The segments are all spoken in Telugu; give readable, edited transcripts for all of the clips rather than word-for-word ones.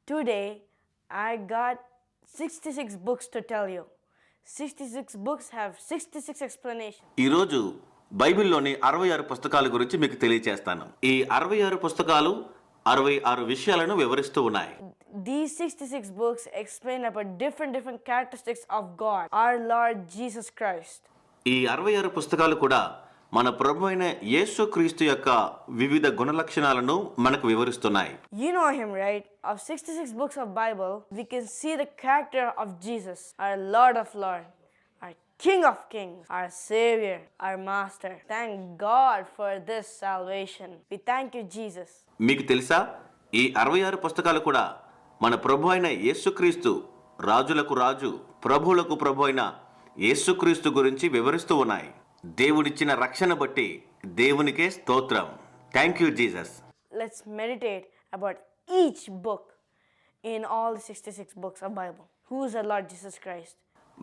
Today, I got 66 books to tell you. 66 books have 66 explanations. ఈరోజు బైబిల్లోని 66 పుస్తకాల గురించి మీకు తెలియజేస్తాను. ఈ 66 పుస్తకాలు 66 విషయాలను వివరిస్తూ ఉన్నాయి. These 66 books explain about different characteristics of God, our Lord Jesus Christ. ఈ 66 పుస్తకాలు కూడా మన ప్రభువైన యేసుక్రీస్తు యొక్క వివిధ గుణలక్షణాలను మనకు వివరిస్తున్నాయి. You know him, right? Of 66 books of Bible, we can see the character of Jesus, our Lord of Lords, our King of Kings, our Savior, our Master. Thank God for this salvation. We thank you, Jesus. మీకు తెలుసా, ఈ 66 పుస్తకాలు కూడా మన ప్రభువైన యేసుక్రీస్తు, రాజులకు రాజు, ప్రభువులకు ప్రభు అయిన యేసుక్రీస్తు గురించి వివరిస్తూ ఉన్నాయి. దేవుడిచ్చిన రక్షణ బట్టి దేవునికే స్తోత్రం. Thank you Jesus. Let's meditate about each book in all the 66 books of Bible. Who is our Lord Jesus Christ?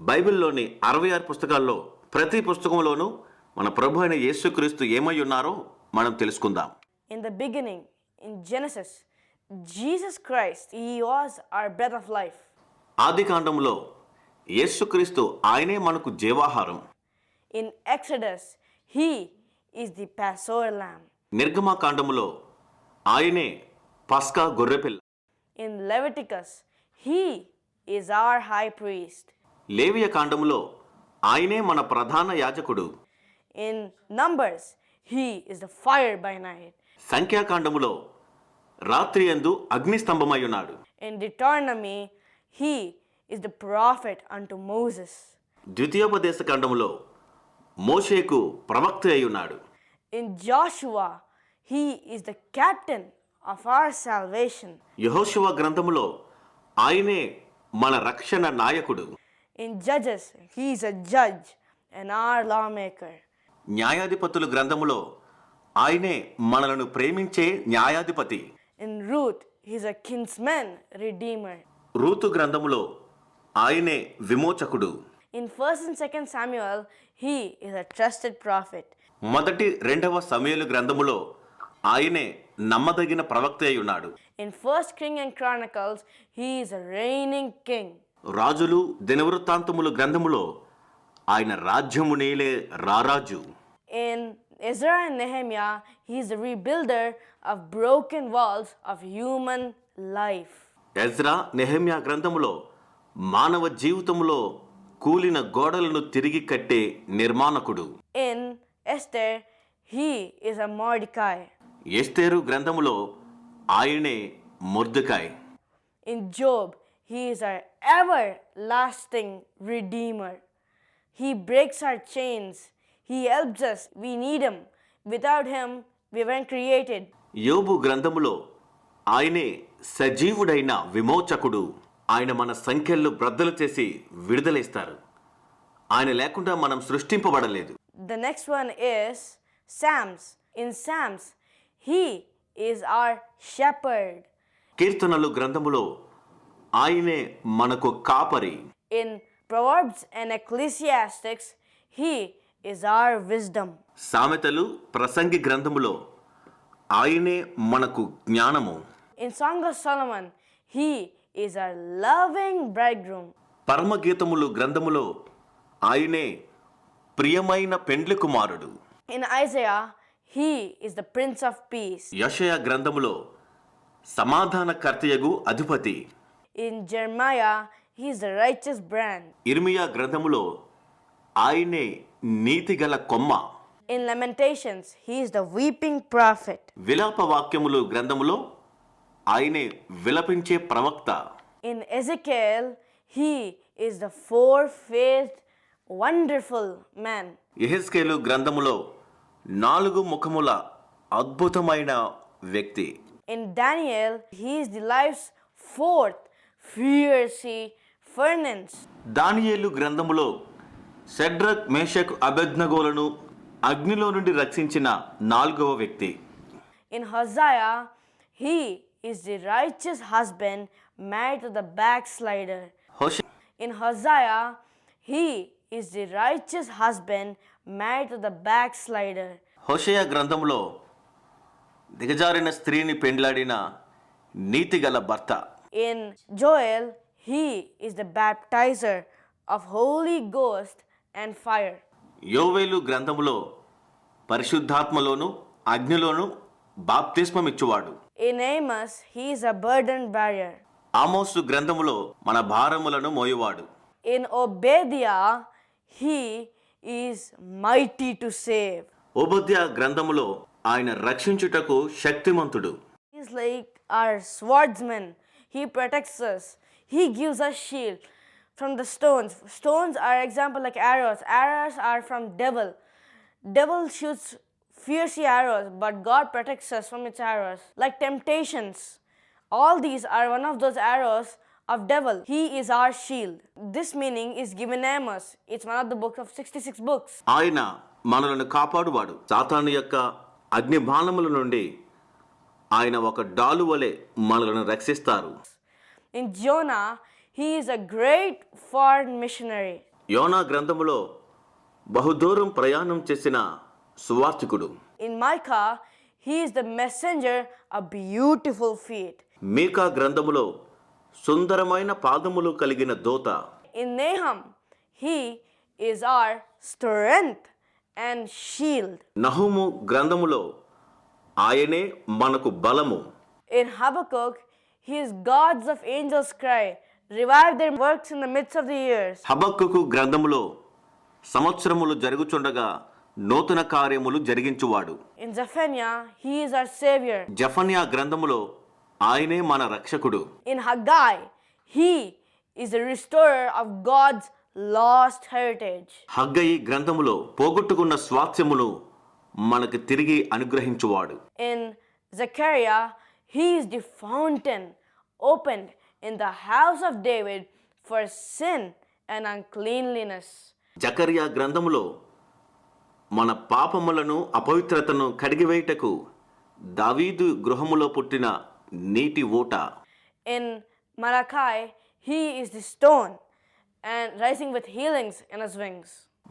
బైబిల్లోని 66 పుస్తకాల్లో ప్రతి పుస్తకంలోనూ మన ప్రభు అయిన యేసుక్రీస్తు ఏమై ఉన్నారో మనం తెలుసుకుందాం. In the beginning, in Genesis, Jesus Christ, He was our breath of life. ఆదికాండంలో యేసుక్రీస్తు ఆయనే మనకు జీవాహారం. In Exodus, He is the Passover lamb. నిర్గమకాండములో ఆయనే పస్కా గొర్రెపిల్ల. In Leviticus, He is our high priest. లేవియ కాండములో ఆయనే మన ప్రధాన యాజకుడు. In Numbers, He is the fire by night. సంఖ్యాకాండములో రాత్రి యందు అగ్నిస్తంభమై ఉన్నాడు. In Deuteronomy, He is the prophet unto Moses. ద్వితీయోపదేశ కాండములో మోషేకు ప్రవక్త అయి ఉన్నాడు. In Joshua, He is the captain of our salvation. యెహోషువ గ్రంథములో ఆయనే మన రక్షణ నాయకుడు. In Judges, He is a judge and our lawmaker. న్యాయాధిపతుల గ్రంథములో ఆయనే మనలను ప్రేమించే న్యాయాధిపతి. In Ruth, He is a kinsman redeemer. Ruth గ్రంథములో ఆయనే విమోచకుడు. In 1st and 2nd Samuel, He is a trusted prophet. మొదటి రెండవ సమూయేలు గ్రంథములో ఆయనే నమ్మదగిన ప్రవక్త అయి ఉన్నాడు. In 1st King and Chronicles, He is a reigning king. రాజులు దినవృత్తాంతముల గ్రంథములో ఆయన రాజ్యమునేలే రారాజు. In Ezra and Nehemiah, He is the rebuilder of broken walls of human life. Ezra Nehemiah గ్రంథములో మానవ జీవితములో కూలిన గోడలను తిరిగి కట్టే నిర్మాణకుడు. In Esther, He is a Mordecai. ఎస్తేరు గ్రంథములో ఆయనే మొర్దెకాయ్. In Job, He is our everlasting redeemer. He breaks our chains. He helps us. We need Him. Without Him, we weren't created. యోబు గ్రంథములో ఆయనే సజీవుడైన విమోచకుడు. ఆయన మన సంఖ్యలను బ్రద్దలు చేసి విడుదలేస్తారు. ఆయన లేకుండా మనం సృష్టింపబడలేదు. The next one is Psalms. In Psalms, He is our shepherd. కీర్తనలు గ్రంథములో ఆయనే మనకు కాపరి. In Proverbs and Ecclesiastics, He is our wisdom. సామెతలు ప్రసంగి గ్రంథములో ఆయనే మనకు జ్ఞానము. In Song of Solomon, He is our loving bridegroom. పరమగీతములు గ్రంథములో ఆయనే ప్రియమైన పెండ్లి కుమారుడు. In Isaiah, He is the Prince of Peace. యెషయా గ్రంథములో సమాధానకర్తయగు అధిపతి. In Jeremiah, He is the righteous brand. ఇర్మియా గ్రంథములో ఆయనే నీతిగల కొమ్మ. In Lamentations, He is the weeping prophet. విలాప వాక్యములు గ్రంథములో ఆయనే విలపించే ప్రవక్త. In Ezekiel, He is the four-faced wonderful man. యెహెజ్కేలు గ్రంథములో 4 ముఖముల అద్భుతమైన వ్యక్తి. In Daniel, He is the life's fourth fiery furnace. దానియేలు గ్రంథములో షడ్రక్ మేషక్ అబేద్నెగోలను అగ్నిలో నుండి రక్షించిన 4వ వ్యక్తి. In Hosea, He is the righteous husband married to the backslider. In Hosea, He is the righteous husband married to the backslider. హోషేయ గ్రంథంలో దిగజారిన స్త్రీని పెండ్లాడిన నీతిగల భర్త. In Joel, he is the baptizer of Holy Ghost and fire. యోవేలు గ్రంథములో పరిశుద్ధాత్మలోను అగ్నిలోను బాప్తిస్మమిచ్చువాడు. In Amos, he is a burden bearer. ఆమోసు గ్రంథములో మన భారములను మోయువాడు. In Obadiah, he is mighty to save. ఓబద్య గ్రంథములో ఆయన రక్షించుటకు శక్తిమంతుడు. He is like our swordsman. He protects us. He gives us shield from the stones. Stones are example like arrows. Arrows are from devil. Devil shoots fiercely arrows, but God protects us from its arrows. Like temptations, all these are one of those arrows of devil. He is our shield. This meaning is given Amos. It's one of the books of 66 books. ఆయన మనలను కాపాడువాడు. సాతాను యొక్క అగ్ని బాణముల నుండి ఆయన ఒక డాలు వలె మనలను రక్షిస్తారు. In Jonah, he is a great foreign missionary. యోనా గ్రంథములో బహుదూరం ప్రయాణం చేసిన సువార్తికుడు. In Micah, he is the messenger of beautiful feet. మీకా గ్రంథములో సుందరమైన పాదములు కలిగిన దూత. In Nahum, he is our strength and shield. నహుము గ్రంథములో ఆయనే మనకు బలము. In Habakkuk, he is gods of angels cry, revive their works in the midst of the years. హబక్కూకు గ్రంథములో సంవత్సరములు జరుగుచుండగా నూతన కార్యములు జరిగించువాడు. In Zephaniah, he is our savior. జఫన్యా గ్రంథములో ఆయనే మన రక్షకుడు. In Haggai, he is the restorer of God's lost heritage. హగ్గయి గ్రంథములో పోగొట్టుకున్న స్వాస్థ్యమును మనకు తిరిగి అనుగ్రహించువాడు. In Zechariah, he is the fountain opened in the house of David for sin and uncleanliness. జకర్యా గ్రంథములో మన పాపములను అపవిత్రతను కడిగివేయుటకు దావీదు గృహములో పుట్టిన నీటి ఊట. In Malachi, he is the stone and rising with healings in his wings.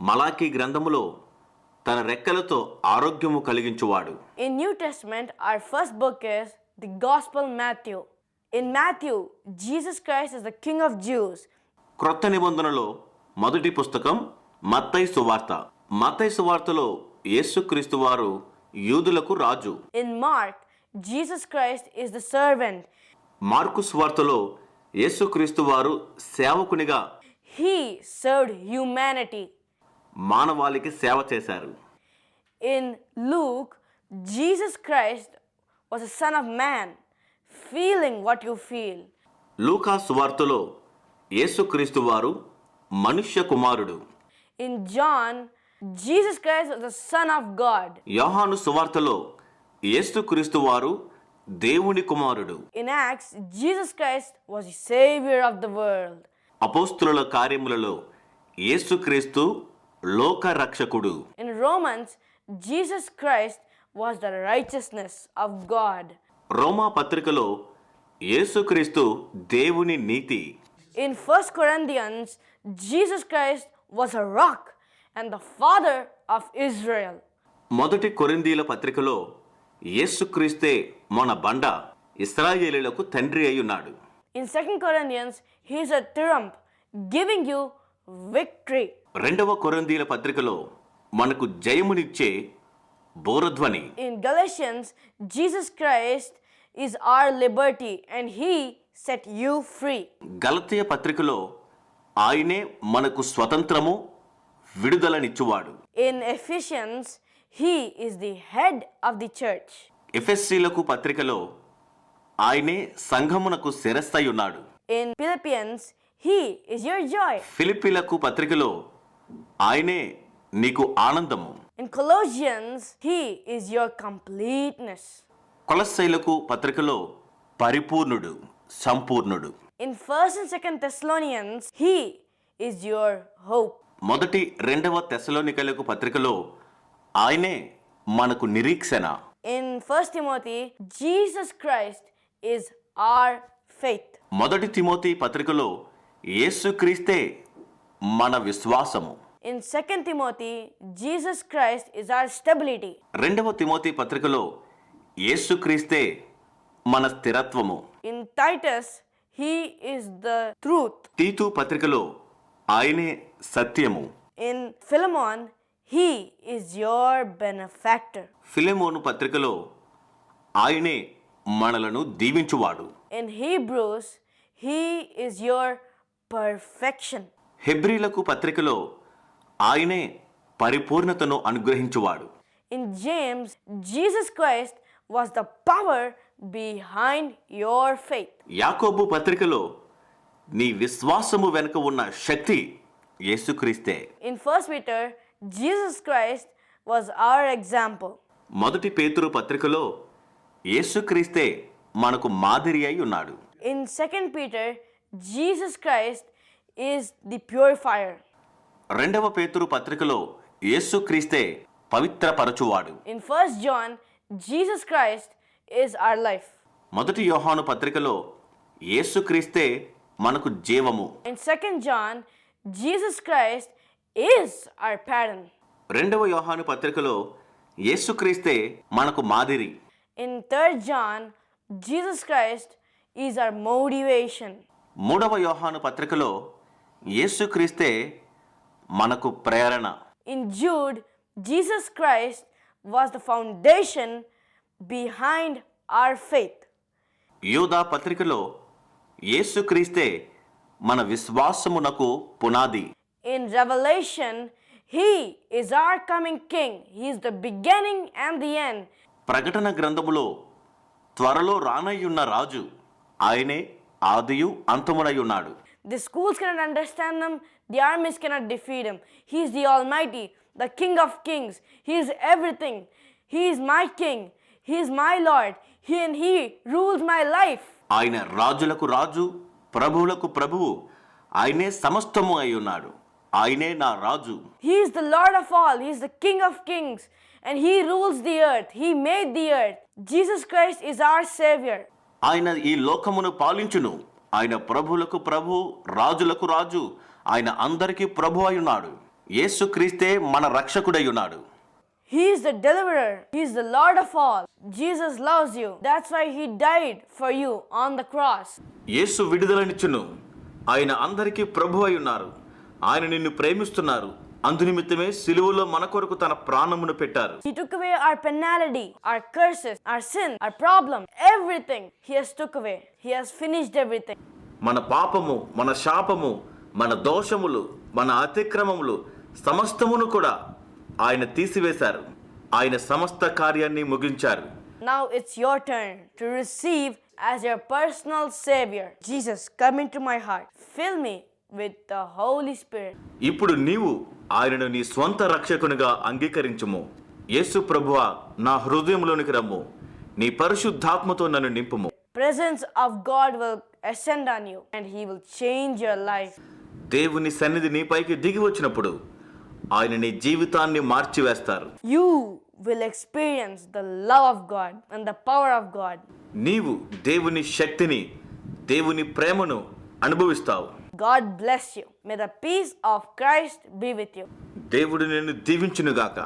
Malachi గ్రంథములో తన రెక్కలతో ఆరోగ్యము కలిగించువాడు. In New Testament, our first book is the Gospel Matthew. In Matthew, Jesus Christ is the King of Jews. క్రొత్త నిబంధనలో మొదటి పుస్తకం మత్తయి సువార్త. మత్తయి సువార్తలో యేసుక్రీస్తు వారు యూదులకు రాజు. In Mark, Jesus Christ is the servant. Mark సువార్తలో యేసుక్రీస్తు వారు సేవకునిగా He served humanity. మానవాళికి సేవ చేశారు. In Luke, Jesus Christ was a son of man, feeling what you feel. లూకా సువార్తలో యేసుక్రీస్తు వారు మనుష్య కుమారుడు. In John, Jesus Christ was the Son of God. యోహాను సువార్తలో యేసుక్రీస్తు వారు దేవుని కుమారుడు. In Acts, Jesus Christ was the Savior of the world. అపోస్తుల కార్యములలో యేసుక్రీస్తు లోక రక్షకుడు. In Romans, Jesus Christ was the righteousness of God. రోమా పత్రికలో యేసుక్రీస్తు దేవుని నీతి. In 1 Corinthians, Jesus Christ was a rock and the father of Israel. మొదటి కొరింథీల పత్రికలో యేసుక్రీస్తే మన బండ, ఇశ్రాయేలీయులకు తండ్రి అయ్యున్నాడు. In 2 Corinthians, he is a trump giving you victory. రెండవ కొరింథీల పత్రికలో మనకు జయమునిచ్చే బోరధ్వని. In Galatians, Jesus Christ is our liberty and he set you free. గలతీయ పత్రికలో ఆయనే మనకు స్వతంత్రము విడుదలనిచ్చువాడు. In Ephesians, he is the head of the church. ఎఫెసీలకు పత్రికలో ఆయనే సంఘమునకు శిరస్సై ఉన్నాడు. In Philippians, he is your joy. ఫిలిప్పీలకు పత్రికలో ఆయనే నీకు ఆనందము. In Colossians, he is your completeness. కొలస్సైలకు పత్రికలో పరిపూర్ణుడు, సంపూర్ణుడు. In 1st and 2nd Thessalonians, he is your hope. మొదటి రెండవ తెస్సలోనికలకు పత్రికలో ఆయనే మనకు నిరీక్షణ. In 1 Timothy, Jesus Christ is our faith. మొదటి తిమోతి పత్రికలో యేసుక్రీస్తే మన విశ్వాసము. In 2 Timothy, Jesus Christ is our stability. రెండవ తిమోతి పత్రికలో యేసుక్రీస్తే మన స్థిరత్వము. In Titus, He is the truth. తీతు పత్రికలో ఆయనే సత్యము. In Philemon, he is your benefactor. Philemon పత్రికలో ఆయనే మనలను దీవించువాడు. In Hebrews, he is your perfection. హెబ్రీలకు పత్రికలో ఆయనే పరిపూర్ణతను అనుగ్రహించువాడు. In James, Jesus Christ was the power behind your faith. యాకోబు పత్రికలో నీ విశ్వాసము వెనుక ఉన్న శక్తి యేసుక్రీస్తే. In 1 Peter, Jesus Christ was our example. మొదటి పేతురు పత్రికలో యేసుక్రీస్తే మనకు మాదిరి అయి ఉన్నాడు. In 2 Peter, Jesus Christ is the purifier. రెండవ పేతురు పత్రికలో యేసుక్రీస్తే పవిత్రపరచువాడు. In 1 John, Jesus Christ is our life. మొదటి యోహాను పత్రికలో యేసుక్రీస్తే మనకు జీవము. In 2 John, Jesus Christ is our pattern. రెండవ యోహాను పత్రికలో యేసుక్రీస్తే మనకు మాదిరి. In 3 John, Jesus Christ is our motivation. మూడవ యోహాను పత్రికలో యేసుక్రీస్తే మనకు ప్రేరణ. In Jude, Jesus Christ was the foundation behind our faith. యూదా పత్రికలో యేసుక్రీస్తే మన విశ్వాసమునకు పునాది. In Revelation, he is our coming king. He is the beginning and the end. ప్రకటన గ్రంథములో త్వరలో రానయ్యున్న రాజు ఆయనే ఆదియు అంతమునై ఉన్నాడు. The schools cannot understand him, the armies cannot defeat him. He is the Almighty, the King of Kings. He is everything. He is my King. He is my Lord. He rules my life. ఆయన రాజులకు రాజు, ప్రభువులకు ప్రభువు. ఆయనే సమస్తము అయి ఉన్నాడు. ఆయనే నా రాజు. He is the Lord of all. He is the King of Kings. And he rules the earth. He made the earth. Jesus Christ is our Savior. ఆయన ఈ లోకమును పాలించును. ఆయన ప్రభువులకు ప్రభు, రాజులకు రాజు. ఆయన అందరికీ ప్రభు అయి ఉన్నాడు. యేసుక్రీస్తే మన రక్షకుడై ఉన్నాడు. He is the deliverer. He is the Lord of all. Jesus loves you. That's why he died for you on the cross. యేసు విడుదలనిచ్చును. ఆయన అందరికీ ప్రభు అయి ఉన్నారు. ఆయన నిన్ను ప్రేమిస్తున్నారు. అందునిమిత్తమే సిలువలో మన కొరకు తన ప్రాణమును పెట్టారు. He took away our penalty, our curses, our sin, our problem, everything. He has took away. He has finished everything. మన పాపము, మన శాపము, మన దోషములు, మన అతిక్రమములు సమస్తమును కూడా ఆయన తీసివేశారు. ఆయన సమస్త కార్యాన్ని ముగించారు. Now it's your turn to receive as your personal Savior. Jesus, come into my heart. Fill me with the Holy Spirit. ఇప్పుడు నీవు ఆయనను నీ స్వంత రక్షకునిగా అంగీకరించుము. యేసు ప్రభువా, నా హృదయంలోనికి రమ్ము. నీ పరిశుద్ధాత్మతో నన్ను నింపుము. Presence of God will ascend on you and he will change your life. దేవుని సన్నిధి నీపైకి దిగి వచ్చినప్పుడు ఆయన నీ జీవితాన్ని మార్చివేస్తారు. You will experience the love of God and the power of God. నీవు దేవుని శక్తిని, దేవుని ప్రేమను అనుభవిస్తావు. God bless you. May the peace of Christ be with you. దేవుడు నిన్ను దీవించునుగాక.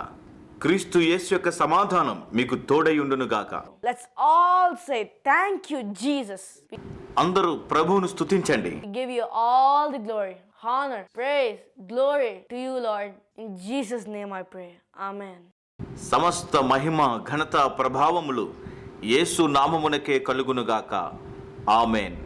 క్రీస్తు యేసు యొక్క సమాధానం మీకు తోడై ఉండునుగాక. Let's all say thank you, Jesus. అందరూ ప్రభువును స్తుతించండి. We give you all the glory, honor, praise, glory to you, Lord. In Jesus' name I pray. Amen. సమస్త మహిమ, ఘనత, ప్రభావములు యేసు నామమునకే కలుగునుగాక. ఆమేన్.